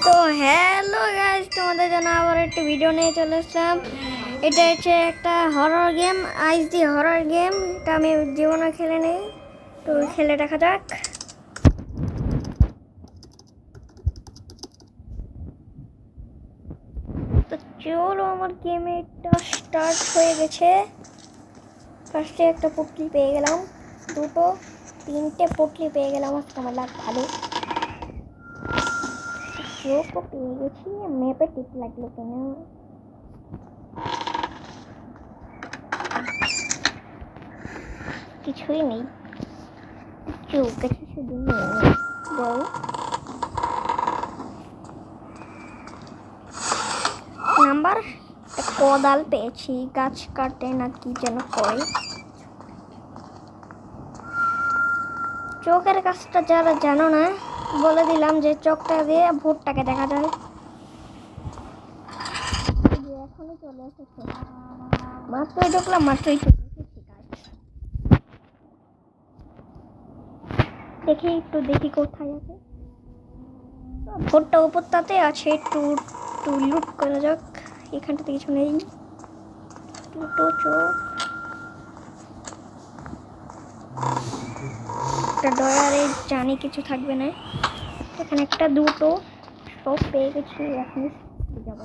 তো hello guys, তোমাদের জন্য আবার একটা ভিডিও নিয়ে চলে আসলাম। এটা হচ্ছে একটা হরর গেম, আইস দি হরর গেম। এটা আমি জীবনে খেলে নেই, তো খেলে দেখা যাক। তো চলো, আমার গেমটা স্টার্ট হয়ে গেছে। ফার্স্টে একটা পুটলি পেয়ে গেলাম, দুটো তিনটে পুটলি পেয়ে গেলাম। আজকে আমার লাগ ভালো, চোখও পেয়ে গেছি। ম্যাপে টিপ লাগলো কেন? কিছুই নেই, চোখ আছে শুধু। নাম্বার কোদাল পেয়েছি, গাছ কাটে না কি যেন করে। চোখের কাজটা যারা জানো না, বলে দিলাম যে চোখটা দিয়ে ভূতটাকে দেখা যায়। এখনই চলে এসেছে, মাত্রই ঢুকলাম, মাত্রই চলে এসেছি। দেখি একটু, দেখি কোথায় আছে ভূতটা। উপরটাতে আছে, একটু একটু লুট করা যাক। এখানটাতে কিছু নেই, দুটো চোখ, একটা ডয়ারে জানি কিছু থাকবে না। এখানে একটা দুটো সব পেয়ে গেছি। এখন যাব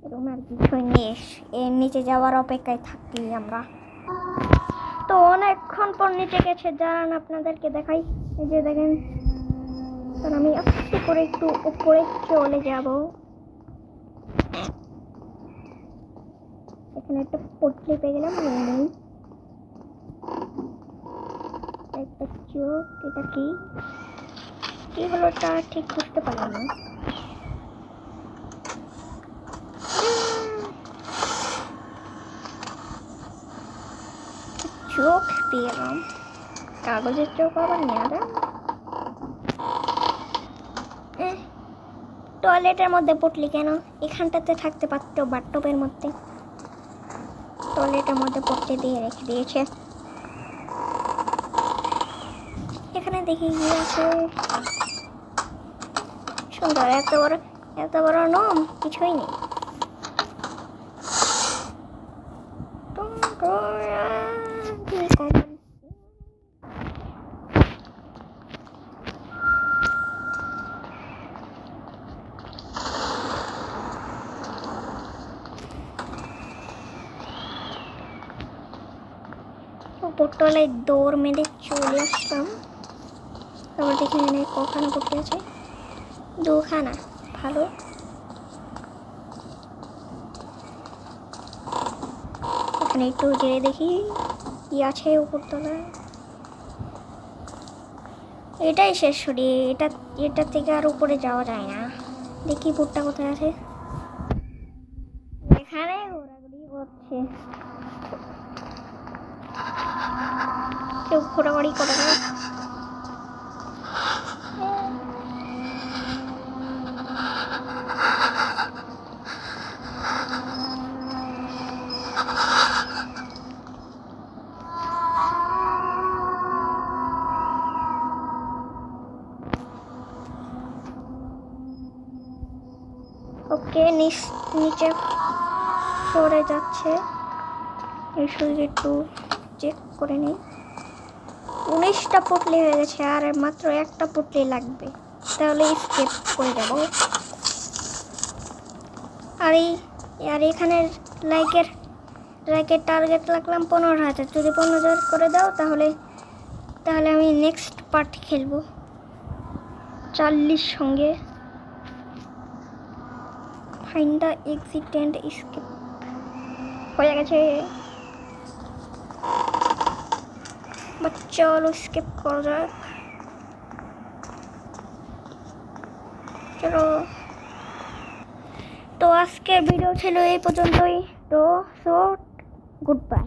এরকম আর কিছুই নেই, এর নিচে যাওয়ার অপেক্ষায় থাকি আমরা। তো অনেকক্ষণ পর নিচে গেছে, দাঁড়ান আপনাদেরকে দেখাই। এই যে দেখেন, আমি আস্তে করে একটু উপরে চলে যাব। এখানে একটা পটলি পেয়ে গেলাম, নেই একটা চোখ। এটা কি কি হলো তা ঠিক বুঝতে পারলাম না। চোখ পেলাম, কাগজের চোখ আবার নেওয়া যায়। টয়লেটের মধ্যে পটলি কেন? এখানটাতে থাকতে পারতো বাথটবের মধ্যে। টয়লেটের মধ্যে পটলি দিয়ে রেখে দিয়েছে। এখানে দেখি কি আছে। সুন্দর, এত বড় নম, কিছুই নেই। উপরতলায় দৌড় মেরে চলে আসলাম। তারপর দেখে এখানে কখানা পড়তে আছে, দুখানা, ভালো। এখানে একটু যেয়ে দেখি কি আছে উপরতলায়। এটাই শেষ সরি, এটা থেকে আর উপরে যাওয়া যায় না। দেখি ভুট্টা কোথায় আছে। এখানে ঘোরাঘুরি করছে, কেউ ঘোরাঘুরি করে না। ওকে, নিচে সরে যাচ্ছে। এই শুধু একটু চেক করে নিই। 19টা পুটলি হয়ে গেছে, আর মাত্র একটা পুটলি লাগবে, তাহলে স্কেপ করে যাব। আর এখানে লাইকের টার্গেট রাখলাম 15,000। যদি 15,000 করে দাও তাহলে আমি নেক্সট পার্ট খেলবো 40 সঙ্গে। Find the exit and escape হয়ে গেছে। চলো স্কেপ করা যাক, চলো। তো আজকের ভিডিও ছিল এই পর্যন্তই। তো সো গুড বাই।